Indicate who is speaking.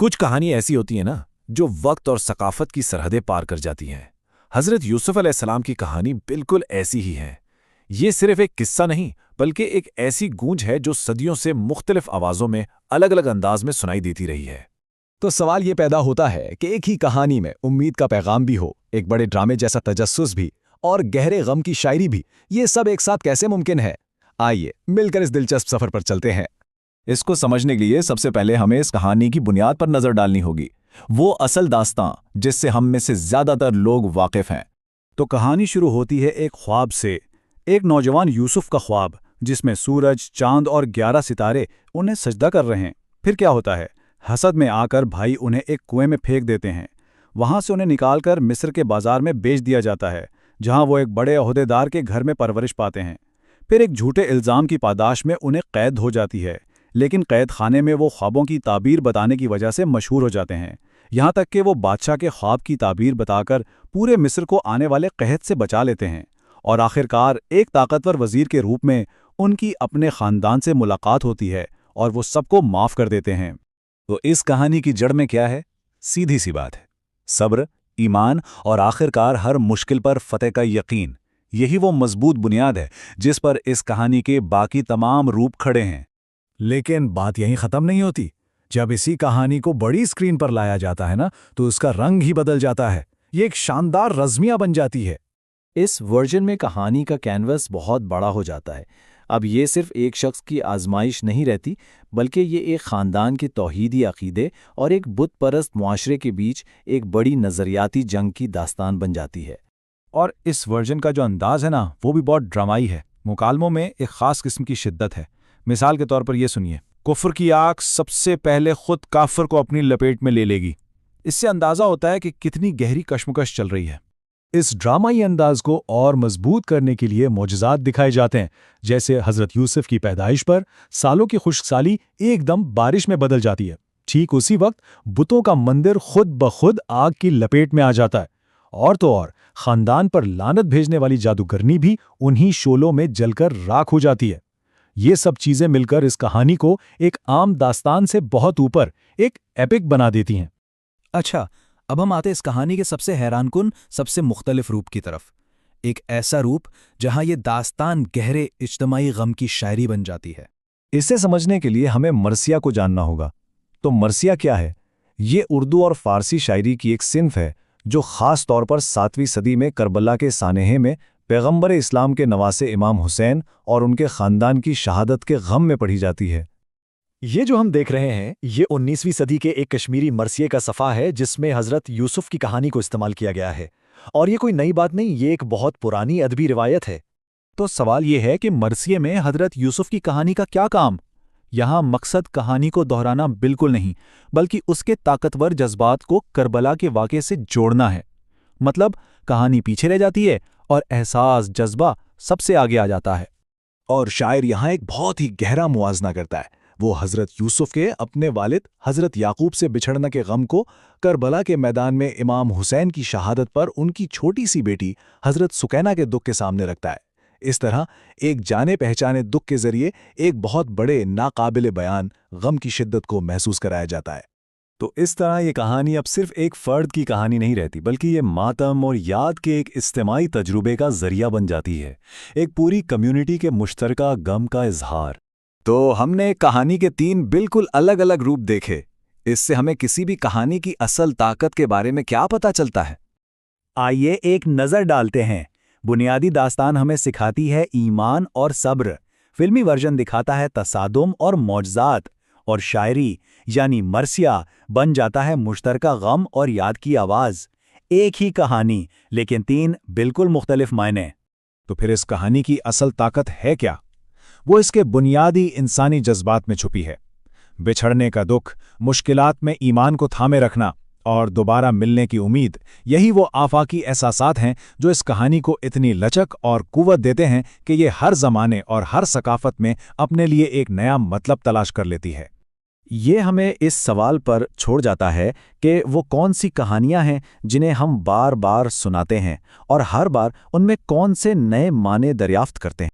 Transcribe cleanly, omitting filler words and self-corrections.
Speaker 1: कुछ कहानी ऐसी होती है ना जो वक्त और सकाफत की सरहदें पार कर जाती हैं। हजरत यूसुफ अलैहिस्सलाम की कहानी बिल्कुल ऐसी ही है। ये सिर्फ एक किस्सा नहीं बल्कि एक ऐसी गूंज है जो सदियों से मुख्तलिफ आवाज़ों में अलग अलग अंदाज में सुनाई देती रही है।
Speaker 2: तो सवाल ये पैदा होता है कि एक ही कहानी में उम्मीद का पैगाम भी हो, एक बड़े ड्रामे जैसा तजस्सुस भी और गहरे गम की शायरी भी, ये सब एक साथ कैसे मुमकिन है? आइए मिलकर इस दिलचस्प सफर पर चलते हैं।
Speaker 3: इसको समझने के लिए सबसे पहले हमें इस कहानी की बुनियाद पर नजर डालनी होगी, वो असल दास्तां जिससे हम में से ज्यादातर लोग वाकिफ हैं।
Speaker 4: तो कहानी शुरू होती है एक ख्वाब से, एक नौजवान यूसुफ का ख्वाब जिसमें सूरज, चांद और 11 सितारे उन्हें सजदा कर रहे हैं। फिर क्या होता है? हसद में आकर भाई उन्हें एक कुएं में फेंक देते हैं। वहां से उन्हें निकालकर मिस्र के बाजार में बेच दिया जाता है, जहां वो एक बड़े ओहदेदार के घर में परवरिश पाते हैं। फिर एक झूठे इल्ज़ाम की पादाश में उन्हें कैद हो जाती है, लेकिन कैद खाने में वो ख्वाबों की ताबीर बताने की वजह से मशहूर हो जाते हैं, यहाँ तक कि वो बादशाह के ख्वाब की ताबीर बताकर पूरे मिस्र को आने वाले कहत से बचा लेते हैं। और आखिरकार एक ताकतवर वजीर के रूप में उनकी अपने ख़ानदान से मुलाकात होती है और वो सबको माफ़ कर देते हैं।
Speaker 3: तो इस कहानी की जड़ में क्या है? सीधी सी बात है, सब्र, ईमान और आखिरकार हर मुश्किल पर फतेह का यकीन। यही वो मजबूत बुनियाद है जिस पर इस कहानी के बाकी तमाम रूप खड़े हैं।
Speaker 2: लेकिन बात यहीं ख़त्म नहीं होती। जब इसी कहानी को बड़ी स्क्रीन पर लाया जाता है ना, तो उसका रंग ही बदल जाता है। ये एक शानदार रज़्मिया बन जाती है।
Speaker 5: इस वर्जन में कहानी का कैनवस बहुत बड़ा हो जाता है। अब ये सिर्फ एक शख्स की आजमाइश नहीं रहती, बल्कि ये एक ख़ानदान के तौहीदी अक़ीदे और एक बुत परस्त मुआशरे के बीच एक बड़ी नज़रियाती जंग की दास्तान बन जाती है।
Speaker 4: और इस वर्जन का जो अंदाज़ है ना, वो भी बहुत ड्रामाई है। मुकालमों में एक ख़ास किस्म की शिद्दत है। मिसाल के तौर पर यह सुनिए, कुफ्र की आग सबसे पहले खुद काफिर को अपनी लपेट में ले लेगी। इससे अंदाज़ा होता है कि कितनी गहरी कशमकश चल रही है।
Speaker 2: इस ड्रामाई अंदाज को और मजबूत करने के लिए मोजज़ात दिखाए जाते हैं, जैसे हज़रत यूसुफ की पैदाइश पर सालों की खुश्कसाली एकदम बारिश में बदल जाती है। ठीक उसी वक्त बुतों का मंदिर खुद ब खुद आग की लपेट में आ जाता है। और तो और ख़ानदान पर लानत भेजने वाली जादूगरनी भी उन्हीं शोलों में जलकर राख हो जाती है। ये सब चीज़ें मिलकर इस कहानी को एक आम दास्तान से बहुत ऊपर एक एपिक बना देती हैं।
Speaker 6: अच्छा, अब हम आते इस कहानी के सबसे हैरानकुन, सबसे मुख्तलिफ रूप की तरफ। एक ऐसा रूप जहां ये दास्तान गहरे इज्तमाई गम की शायरी बन जाती है।
Speaker 2: इसे समझने के लिए हमें मरसिया को जानना होगा। तो मरसिया क्या है? ये उर्दू और फारसी शायरी की एक सिन्फ है जो ख़ास तौर पर 7वीं सदी में करबला के सानेहे में पैगंबर इस्लाम के नवासे इमाम हुसैन और उनके ख़ानदान की शहादत के गम में पढ़ी जाती है।
Speaker 7: ये जो हम देख रहे हैं, ये 19वीं सदी के एक कश्मीरी मरसिये का सफ़ा है जिसमें हज़रत यूसुफ की कहानी को इस्तेमाल किया गया है। और ये कोई नई बात नहीं, ये एक बहुत पुरानी अदबी रिवायत है।
Speaker 4: तो सवाल ये है कि मरसिये में हज़रत यूसुफ की कहानी का क्या काम? यहाँ मकसद कहानी को दोहराना बिल्कुल नहीं, बल्कि उसके ताकतवर जज्बात को करबला के वाक़े से जोड़ना है। मतलब कहानी पीछे रह जाती है और एहसास, जज्बा सबसे आगे आ जाता है।
Speaker 2: और शायर यहाँ एक बहुत ही गहरा मुआजना करता है। वो हज़रत यूसुफ के अपने वालिद हज़रत याकूब से बिछड़ने के गम को करबला के मैदान में इमाम हुसैन की शहादत पर उनकी छोटी सी बेटी हज़रत सुकैना के दुख के सामने रखता है। इस तरह एक जाने पहचाने दुख के जरिए एक बहुत बड़े नाकाबिले बयान गम की शिद्दत को महसूस कराया जाता है।
Speaker 3: तो इस तरह ये कहानी अब सिर्फ एक फ़र्द की कहानी नहीं रहती, बल्कि ये मातम और याद के एक इज्तिमाई तजुर्बे का जरिया बन जाती है, एक पूरी कम्युनिटी के मुश्तरका गम का इजहार। तो हमने कहानी के 3 बिल्कुल अलग अलग रूप देखे। इससे हमें किसी भी कहानी की असल ताकत के बारे में क्या पता चलता है?
Speaker 4: आइए एक नज़र डालते हैं। बुनियादी दास्तान हमें सिखाती है ईमान और सब्र, फिल्मी वर्जन दिखाता है तसादुम और मौजज़ात, और शायरी यानी मरसिया बन जाता है मुश्तरका गम और याद की आवाज़। एक ही कहानी, लेकिन 3 बिल्कुल मुख्तलिफ मायने।
Speaker 2: तो फिर इस कहानी की असल ताकत है क्या? वो इसके बुनियादी इंसानी जज्बात में छुपी है। बिछड़ने का दुख, मुश्किलात में ईमान को थामे रखना और दोबारा मिलने की उम्मीद, यही वो आफाकी एहसासात हैं जो इस कहानी को इतनी लचक और कुव्वत देते हैं कि ये हर ज़माने और हर सकाफत में अपने लिए एक नया मतलब तलाश कर लेती है।
Speaker 5: ये हमें इस सवाल पर छोड़ जाता है कि वो कौन सी कहानियां हैं जिन्हें हम बार बार सुनाते हैं और हर बार उनमें कौन से नए माने दरियाफ्त करते हैं।